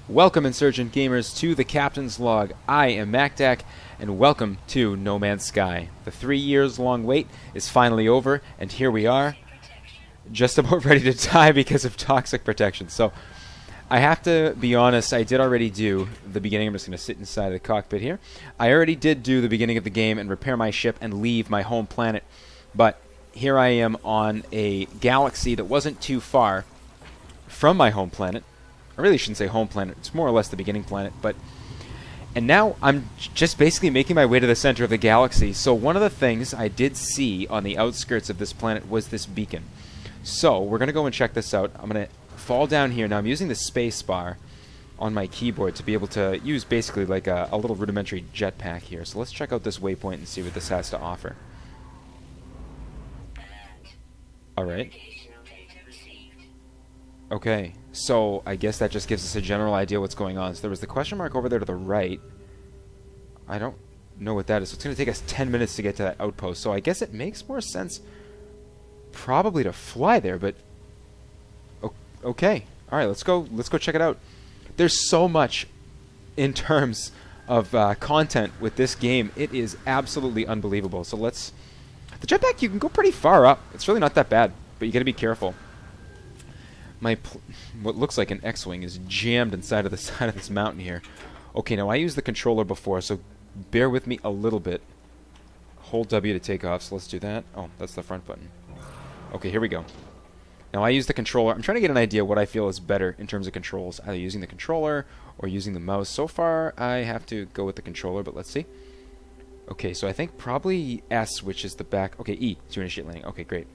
Welcome, Insurgent Gamers, to the Captain's Log. I am MacDac, and welcome to No Man's Sky. The 3 years long wait is finally over, and here we are, just about ready to die because of toxic protection. So, I have to be honest, I did already do the beginning. I'm just going to sit inside the cockpit here. I already did do the beginning of the game and repair my ship and leave my home planet. But here I am on a galaxy that wasn't too far from my home planet. I really shouldn't say home planet. It's more or less the beginning planet. And now I'm just basically making my way to the center of the galaxy. So one of the things I did see on the outskirts of this planet was this beacon. So we're going to go and check this out. I'm going to fall down here. Now I'm using the space bar on my keyboard to be able to use basically like a little rudimentary jetpack here. So let's check out this waypoint and see what this has to offer. Alright. Okay, so I guess that just gives us a general idea what's going on. So there was the question mark over there to the right. I don't know what that is. So it's going to take us 10 minutes to get to that outpost. So I guess it makes more sense probably to fly there, but okay. All right, let's go check it out. There's so much in terms of content with this game. It is absolutely unbelievable. So the jetpack, you can go pretty far up. It's really not that bad, but you got to be careful. What looks like an X-Wing is jammed inside of the side of this mountain here. Okay, now I used the controller before, so bear with me a little bit. Hold W to take off, so let's do that. Oh, that's the front button. Okay, here we go. Now I use the controller. I'm trying to get an idea what I feel is better in terms of controls, either using the controller or using the mouse. So far, I have to go with the controller, but let's see. Okay, so I think probably S, which is the back. Okay, E to initiate landing. Okay, great.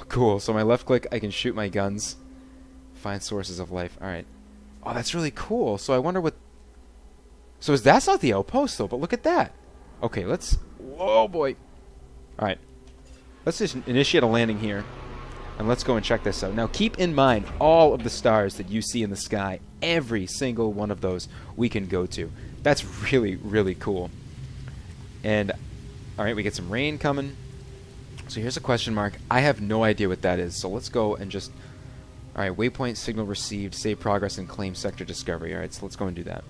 Cool, so my left click, I can shoot my guns. Find sources of life. Alright. Oh, that's really cool. So I wonder what... So that's not the outpost, though, but look at that. Okay, let's... Whoa, boy. Alright. Let's just initiate a landing here. And let's go and check this out. Now, keep in mind, all of the stars that you see in the sky, every single one of those we can go to. That's really, really cool. And, alright, we get some rain coming. So here's a question mark. I have no idea what that is. So let's go and just... Alright, waypoint signal received, save progress, and claim sector discovery. Alright, so let's go and do that.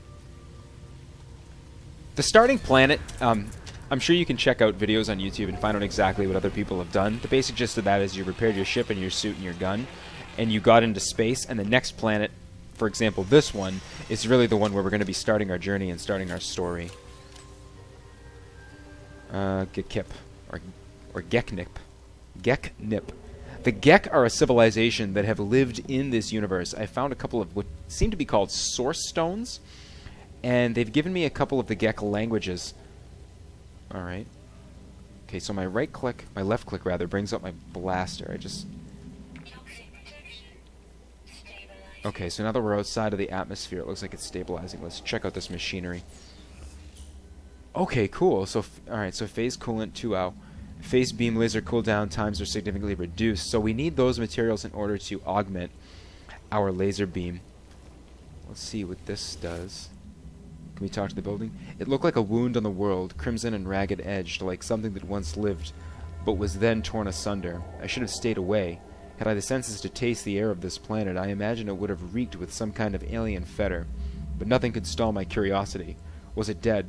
The starting planet, I'm sure you can check out videos on YouTube and find out exactly what other people have done. The basic gist of that is you repaired your ship and your suit and your gun, and you got into space, and the next planet, for example this one, is really the one where we're going to be starting our journey and starting our story. Gekip. Or Geknip. Geknip. The Gek are a civilization that have lived in this universe. I found a couple of what seem to be called source stones, and they've given me a couple of the Gek languages. Alright. Okay, so my left click rather, brings up my blaster. Okay, so now that we're outside of the atmosphere, it looks like it's stabilizing. Let's check out this machinery. Okay, cool. So, alright, so phase coolant 2 Phase beam laser cooldown times are significantly reduced, so we need those materials in order to augment our laser beam. Let's see what this does. Can we talk to the building? It looked like a wound on the world, crimson and ragged edged, like something that once lived, but was then torn asunder. I should have stayed away. Had I the senses to taste the air of this planet, I imagine it would have reeked with some kind of alien fetor. But nothing could stall my curiosity. Was it dead?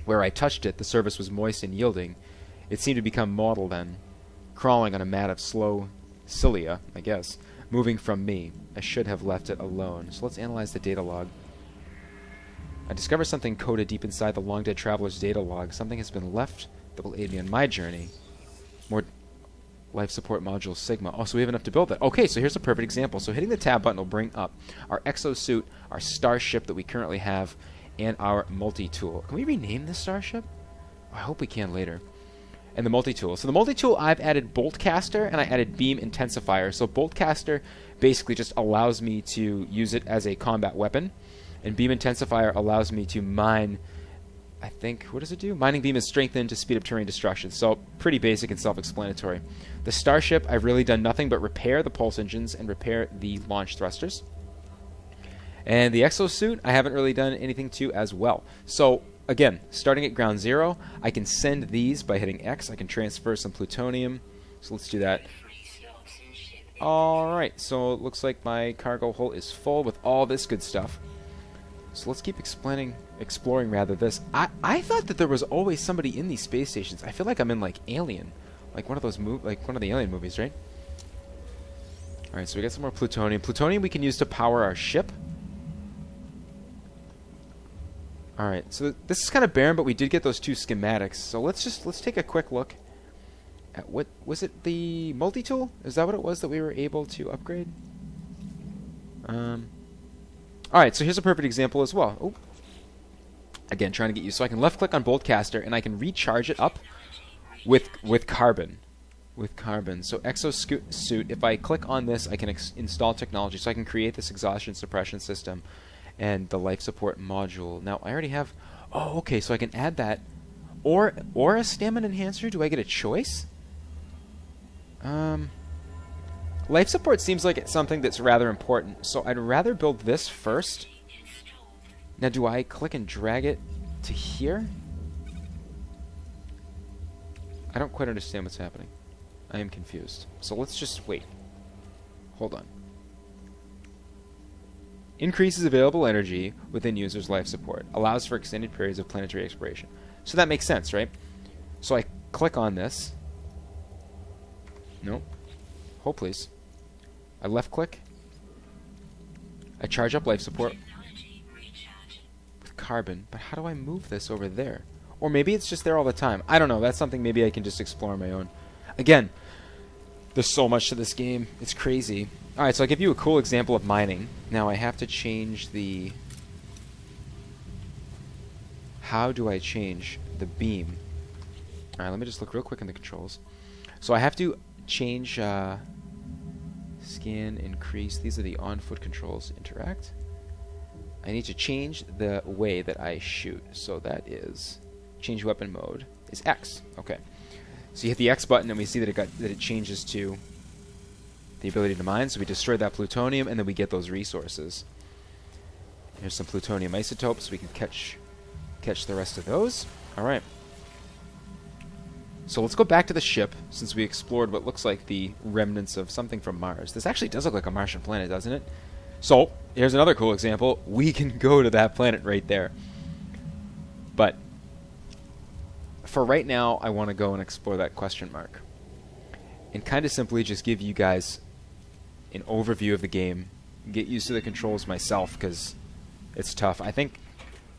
Where I touched it, the surface was moist and yielding. It seemed to become mortal then, crawling on a mat of slow cilia, I guess, moving from me. I should have left it alone. So let's analyze the data log. I discovered something coded deep inside the long-dead traveler's data log. Something has been left that will aid me on my journey. More life support module Sigma. Oh, so we have enough to build that. Okay, so here's a perfect example. So hitting the tab button will bring up our exosuit, our starship that we currently have, and our multi-tool. Can we rename this starship? I hope we can later. And the multi-tool. So the multi-tool, I've added Boltcaster and I added Beam Intensifier. So Boltcaster basically just allows me to use it as a combat weapon, and Beam Intensifier allows me to mine, I think, what does it do? Mining Beam is strengthened to speed up terrain destruction. So pretty basic and self-explanatory. The starship, I've really done nothing but repair the pulse engines and repair the launch thrusters. And the exosuit, I haven't really done anything to as well. So again, starting at ground zero, I can send these by hitting X. I can transfer some plutonium. So let's do that. Alright, so it looks like my cargo hold is full with all this good stuff. So let's keep exploring rather this. I thought that there was always somebody in these space stations. I feel like I'm in like Alien. Like one of those like one of the Alien movies, right? Alright, so we got some more plutonium. Plutonium we can use to power our ship. Alright, so this is kind of barren, but we did get those 2 schematics. So let's take a quick look at what was it, the multi-tool? Is that what it was that we were able to upgrade? Alright, so here's a perfect example as well. Oh. Again, trying to get you. So I can left click on Boltcaster and I can recharge it up with carbon. With carbon. So exosuit, if I click on this, I can install technology. So I can create this exhaustion suppression system and the life support module. Now I already have, oh okay, so I can add that. Or a stamina enhancer, do I get a choice? Life support seems like it's something that's rather important, so I'd rather build this first. Now do I click and drag it to here? I don't quite understand what's happening. I am confused. So let's just wait. Hold on. Increases available energy within user's life support. Allows for extended periods of planetary exploration. So that makes sense, right? So I click on this. Nope. Hold please. I left click. I charge up life support with carbon. But how do I move this over there? Or maybe it's just there all the time. I don't know. That's something maybe I can just explore on my own. Again, there's so much to this game. It's crazy. Alright, so I'll give you a cool example of mining. Now I have to change the... How do I change the beam? Alright, let me just look real quick in the controls. So I have to change... scan, increase. These are the on-foot controls. Interact. I need to change the way that I shoot. So that is... Change weapon mode is X. Okay. So you hit the X button and we see that it changes to the ability to mine. So we destroy that plutonium and then we get those resources. Here's some plutonium isotopes so we can catch the rest of those. Alright. So let's go back to the ship since we explored what looks like the remnants of something from Mars. This actually does look like a Martian planet, doesn't it? So, here's another cool example. We can go to that planet right there. But for right now, I want to go and explore that question mark. And kind of simply just give you guys an overview of the game. Get used to the controls myself because it's tough. I think,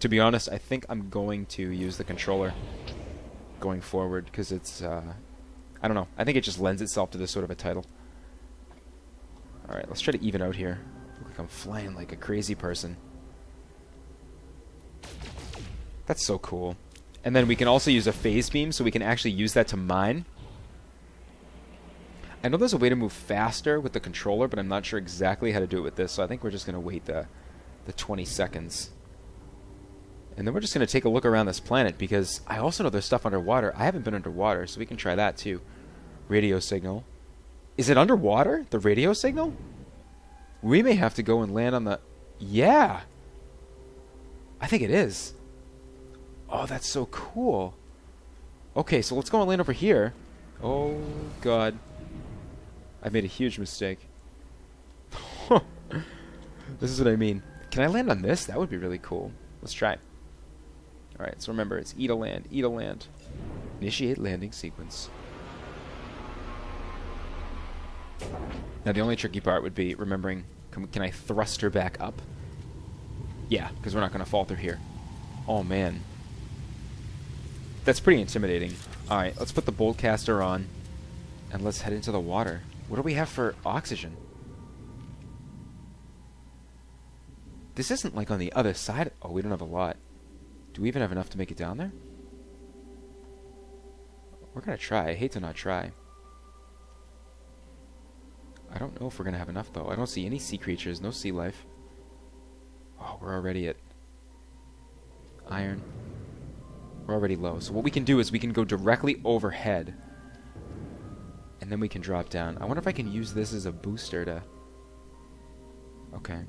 to be honest, I think I'm going to use the controller going forward because it's, I don't know. I think it just lends itself to this sort of a title. Alright, let's try to even out here. I look like I'm flying like a crazy person. That's so cool. And then we can also use a phase beam, so we can actually use that to mine. I know there's a way to move faster with the controller, but I'm not sure exactly how to do it with this, so I think we're just going to wait the 20 seconds. And then we're just going to take a look around this planet, because I also know there's stuff underwater. I haven't been underwater, so we can try that too. Radio signal. Is it underwater? The radio signal? We may have to go and land on the... Yeah! I think it is. Oh, that's so cool. Okay, so let's go and land over here. Oh, God. I made a huge mistake. This is what I mean. Can I land on this? That would be really cool. Let's try. Alright, so remember, it's E to land, E to land. Initiate landing sequence. Now, the only tricky part would be remembering, can I thrust her back up? Yeah, because we're not going to fall through here. Oh, man. That's pretty intimidating. Alright, let's put the Boltcaster on. And let's head into the water. What do we have for oxygen? This isn't like on the other side. Oh, we don't have a lot. Do we even have enough to make it down there? We're going to try. I hate to not try. I don't know if we're going to have enough, though. I don't see any sea creatures. No sea life. Oh, we're already at iron. We're already low. So what we can do is we can go directly overhead. And then we can drop down. I wonder if I can use this as a booster to... Okay.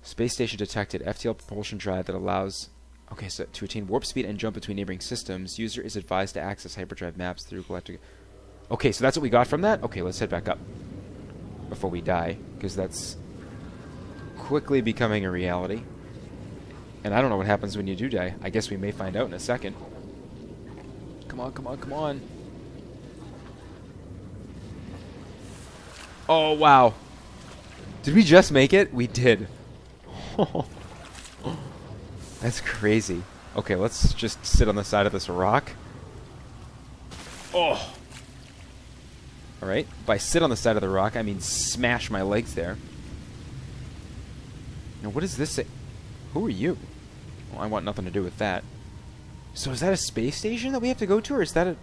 Space station detected. FTL propulsion drive that allows... Okay, so to attain warp speed and jump between neighboring systems, user is advised to access hyperdrive maps through galactic... Okay, so that's what we got from that? Okay, let's head back up before we die, because that's quickly becoming a reality. And I don't know what happens when you do die. I guess we may find out in a second. Come on, come on, come on. Oh, wow. Did we just make it? We did. That's crazy. Okay, let's just sit on the side of this rock. Oh. Alright, by sit on the side of the rock, I mean smash my legs there. Now, what does this say? Who are you? Well, I want nothing to do with that. So is that a space station that we have to go to, or is that a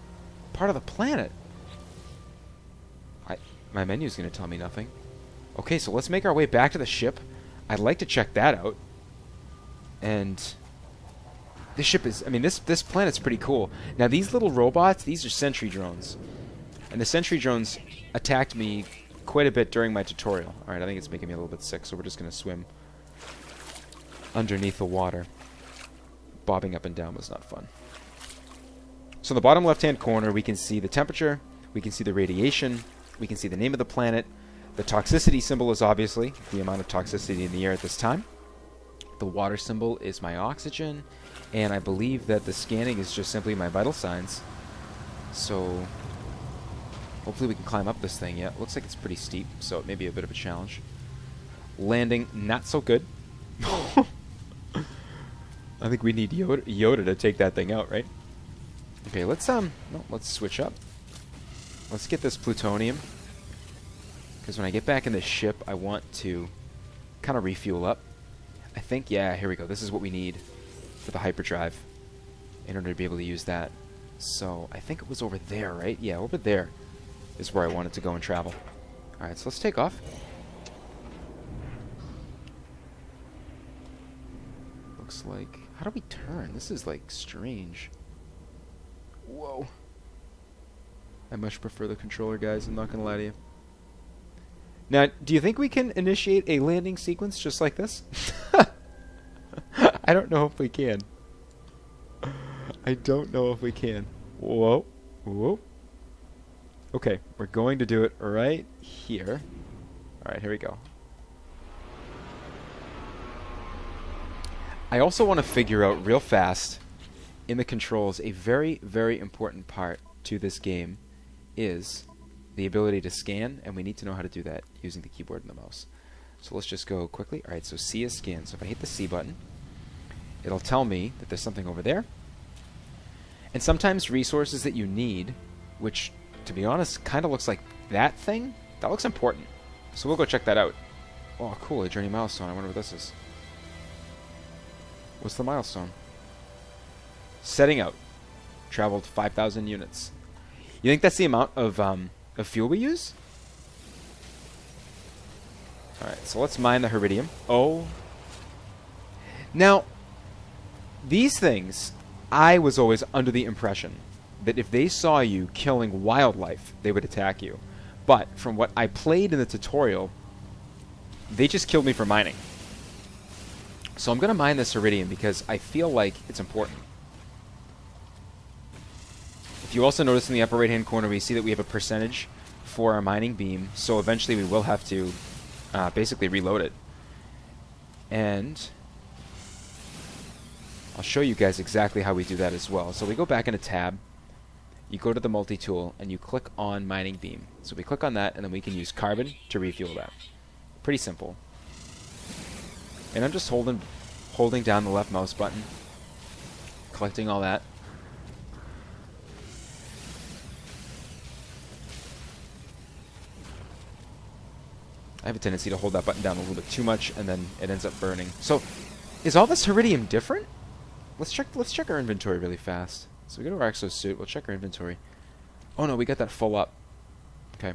part of the planet? My menu's going to tell me nothing. Okay, so let's make our way back to the ship. I'd like to check that out. And this ship is, I mean, this planet's pretty cool. Now, these little robots, these are sentry drones. And the sentry drones attacked me quite a bit during my tutorial. Alright, I think it's making me a little bit sick, so we're just going to swim underneath the water. Bobbing up and down was not fun. So in the bottom left-hand corner, we can see the temperature, we can see the radiation, we can see the name of the planet. The toxicity symbol is obviously the amount of toxicity in the air at this time. The water symbol is my oxygen, and I believe that the scanning is just simply my vital signs. So hopefully we can climb up this thing. Yeah, it looks like it's pretty steep, so it may be a bit of a challenge. Landing, not so good. I think we need Yoda to take that thing out, right? Okay, let's switch up. Let's get this plutonium, because when I get back in the ship, I want to kind of refuel up. I think, yeah, here we go. This is what we need for the hyperdrive in order to be able to use that. So I think it was over there, right? Yeah, over there is where I wanted to go and travel. All right, so let's take off. Looks like... How do we turn? This is, like, strange. Whoa. I much prefer the controller, guys. I'm not going to lie to you. Now, do you think we can initiate a landing sequence just like this? I don't know if we can. I don't know if we can. Whoa. Whoa. Okay, we're going to do it right here. Alright, here we go. I also want to figure out real fast in the controls a very, very important part to this game is the ability to scan, and we need to know how to do that using the keyboard and the mouse. So let's just go quickly. Alright, so C is scan. So if I hit the C button, it'll tell me that there's something over there. And sometimes resources that you need, which, to be honest, kind of looks like that thing, that looks important. So we'll go check that out. Oh, cool, a journey milestone. I wonder what this is. What's the milestone? Setting out. Traveled 5,000 units. You think that's the amount of fuel we use? Alright, so let's mine the Heridium. Oh. Now, these things, I was always under the impression that if they saw you killing wildlife, they would attack you. But from what I played in the tutorial, they just killed me for mining. So I'm going to mine this Iridium because I feel like it's important. If you also notice in the upper right-hand corner, we see that we have a percentage for our mining beam. So eventually we will have to basically reload it. And I'll show you guys exactly how we do that as well. So we go back in a tab. You go to the multi-tool and you click on mining beam. So we click on that and then we can use carbon to refuel that. Pretty simple. And I'm just holding down the left mouse button, collecting all that. I have a tendency to hold that button down a little bit too much, and then it ends up burning. So, is all this Iridium different? Let's check our inventory really fast. So we go to our exosuit. We'll check our inventory. Oh no, we got that full up. Okay.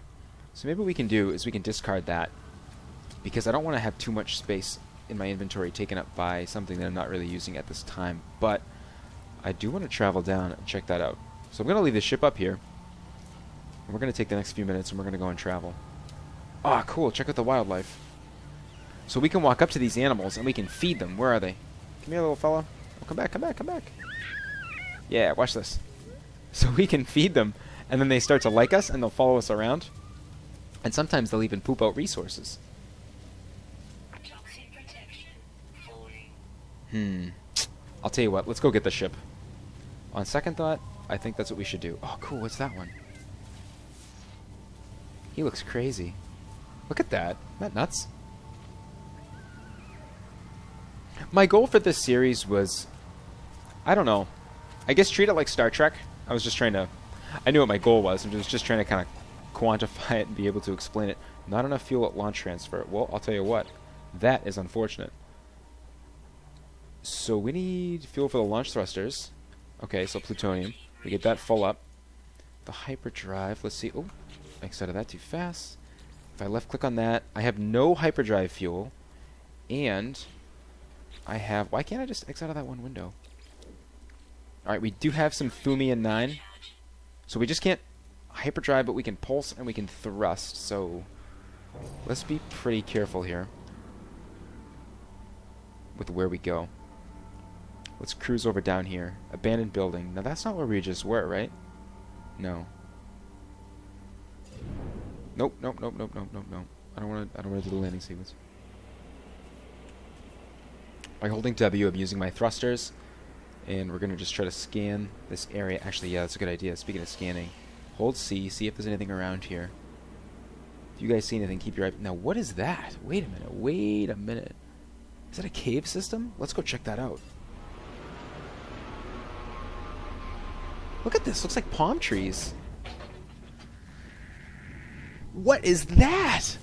So maybe what we can do is we can discard that, because I don't want to have too much space in my inventory taken up by something that I'm not really using at this time. But I do want to travel down and check that out. So I'm going to leave the ship up here. And we're going to take the next few minutes and we're going to go and travel. Ah, cool. Check out the wildlife. So we can walk up to these animals and we can feed them. Where are they? Come here, little fella. Oh, come back, come back, come back. Yeah, watch this. So we can feed them And then they start to like us, and they'll follow us around. And sometimes they'll even poop out resources. I'll tell you what, let's go get the ship. On second thought, I think that's what we should do. Oh, cool, what's that one? He looks crazy. Look at that. Isn't that nuts? My goal for this series was, I don't know, I guess treat it like Star Trek. I was just trying to, I knew what my goal was. I was just trying to kind of quantify it and be able to explain it. Not enough fuel at launch transfer. Well, I'll tell you what, that is unfortunate. So we need fuel for the launch thrusters. Okay, so plutonium. We get that full up. The hyperdrive, let's see. Oh, I exited that too fast. If I left click on that, I have no hyperdrive fuel. And I have, why can't I just exit out of that one window? Alright, we do have some Thumium 9. So we just can't hyperdrive, but we can pulse and we can thrust. So let's be pretty careful here with where we go. Let's cruise over down here. Abandoned building. Now that's not where we just were, right? No. Nope, nope, nope, nope, nope, nope, nope. I don't want to do the landing sequence. By holding W, I'm using my thrusters, and we're gonna just try to scan this area. Actually, yeah, that's a good idea. Speaking of scanning, hold C, see if there's anything around here. If you guys see anything, keep your eye. Now, what is that? Wait a minute. Wait a minute. Is that a cave system? Let's go check that out. Look at this. Looks like palm trees. What is that?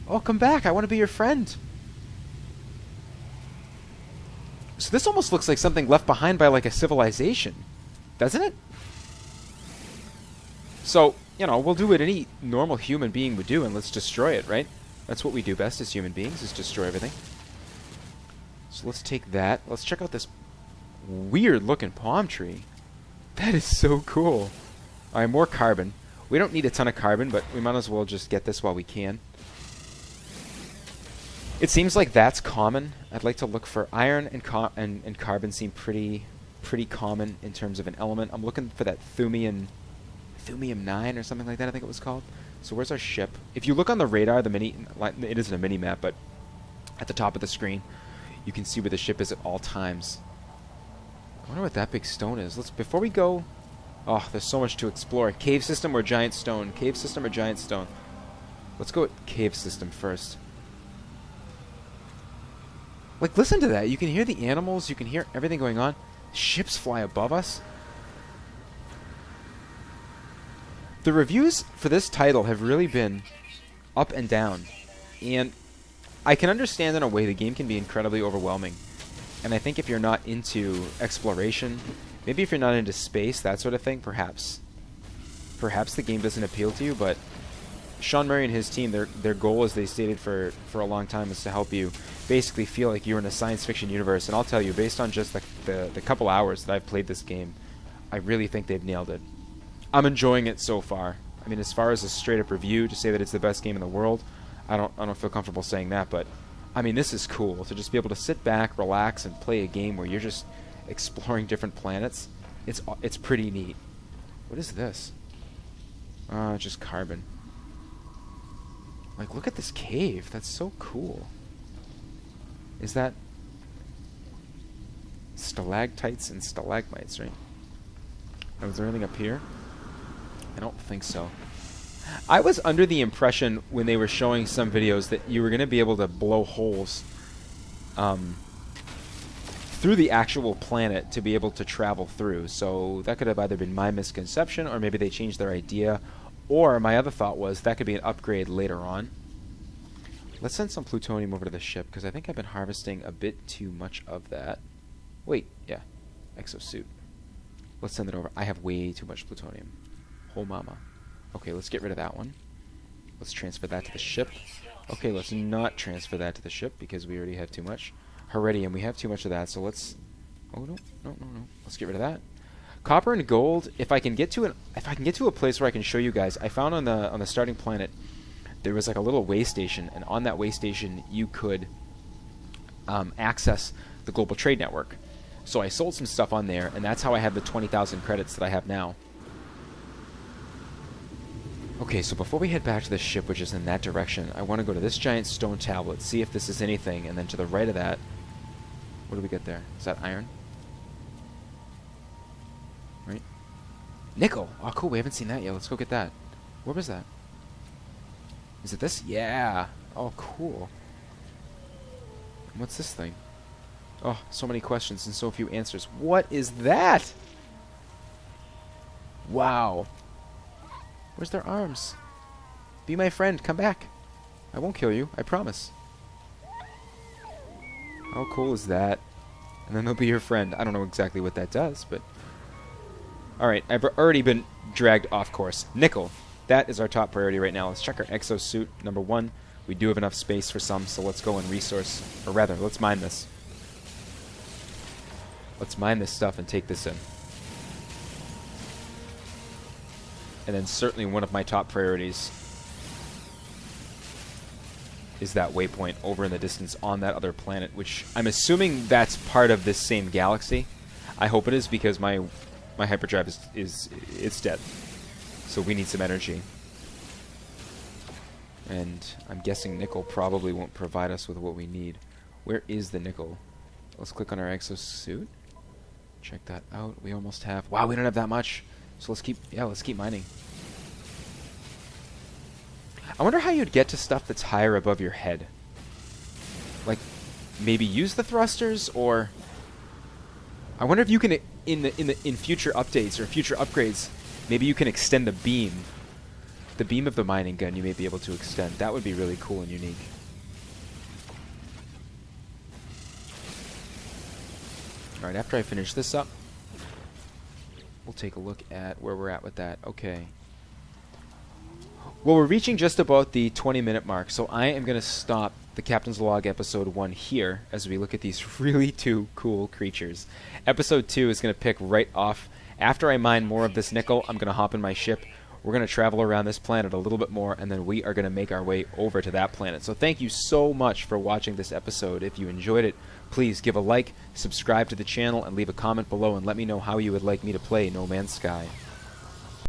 Oh, come back. I want to be your friend. So this almost looks like something left behind by like a civilization. Doesn't it? So, you know, we'll do what any normal human being would do and let's destroy it, right? That's what we do best as human beings, is destroy everything. So let's take that. Let's check out this weird looking palm tree. That is so cool. Alright, more carbon. We don't need a ton of carbon, but we might as well just get this while we can. It seems like that's common. I'd like to look for iron and carbon seem pretty common in terms of an element. I'm looking for that Thumium 9 or something like that, I think it was called. So where's our ship? If you look on the radar, it isn't a mini map, but at the top of the screen, you can see where the ship is at all times. I wonder what that big stone is. Before we go. Oh, there's so much to explore. Cave system or giant stone? Cave system or giant stone? Let's go with cave system first. Like, listen to that. You can hear the animals. You can hear everything going on. Ships fly above us. The reviews for this title have really been up and down. And I can understand in a way the game can be incredibly overwhelming. And I think if you're not into exploration, maybe if you're not into space, that sort of thing, perhaps the game doesn't appeal to you, but Sean Murray and his team, their goal, as they stated for a long time, is to help you basically feel like you're in a science fiction universe. And I'll tell you, based on just the couple hours that I've played this game, I really think they've nailed it. I'm enjoying it so far. I mean, as far as a straight-up review to say that it's the best game in the world, I don't feel comfortable saying that, but I mean, this is cool to just be able to sit back, relax, and play a game where you're just exploring different planets. It's pretty neat. What is this? Just carbon. Like, look at this cave. That's so cool. Is that stalactites and stalagmites, right? Oh, is there anything up here? I don't think so. I was under the impression when they were showing some videos that you were going to be able to blow holes through the actual planet to be able to travel through. So that could have either been my misconception, or maybe they changed their idea, or my other thought was that could be an upgrade later on. Let's send some plutonium over to the ship, because I think I've been harvesting a bit too much of that. Wait, yeah, exosuit. Let's send it over. I have way too much plutonium. Oh mama. Okay, let's get rid of that one. Let's transfer that to the ship. Okay, let's not transfer that to the ship because we already have too much. Heridium, we have too much of that, so let's... Oh, no. Let's get rid of that. Copper and gold, if I can get to a place where I can show you guys, I found on the starting planet there was like a little way station, and on that way station you could access the global trade network. So I sold some stuff on there, and that's how I have the 20,000 credits that I have now. Okay, so before we head back to the ship, which is in that direction, I want to go to this giant stone tablet, see if this is anything, and then to the right of that, what do we get there? Is that iron? Right? Nickel! Oh, cool, we haven't seen that yet. Let's go get that. Where was that? Is it this? Yeah! Oh, cool. And what's this thing? Oh, so many questions and so few answers. What is that? Wow. Where's their arms? Be my friend. Come back. I won't kill you. I promise. How cool is that? And then they'll be your friend. I don't know exactly what that does, but... Alright, I've already been dragged off course. Nickel. That is our top priority right now. Let's check our exosuit. Number 1. We do have enough space for some, so let's go and resource. Or rather, let's mine this. Let's mine this stuff and take this in. And then certainly one of my top priorities is that waypoint over in the distance on that other planet, which I'm assuming that's part of this same galaxy. I hope it is, because my hyperdrive is it's dead. So we need some energy. And I'm guessing nickel probably won't provide us with what we need. Where is the nickel? Let's click on our exosuit. Check that out. We almost have... Wow, we don't have that much. So let's keep mining. I wonder how you'd get to stuff that's higher above your head. Like, maybe use the thrusters, or... I wonder if you can, in future updates or future upgrades, maybe you can extend the beam. The beam of the mining gun you may be able to extend. That would be really cool and unique. Alright, after I finish this up, we'll take a look at where we're at with that. Okay. Well, we're reaching just about the 20-minute mark, so I am going to stop the Captain's Log Episode 1 here as we look at these really two cool creatures. Episode 2 is going to pick right off. After I mine more of this nickel, I'm going to hop in my ship. We're going to travel around this planet a little bit more, and then we are going to make our way over to that planet. So thank you so much for watching this episode. If you enjoyed it, please give a like, subscribe to the channel, and leave a comment below and let me know how you would like me to play No Man's Sky.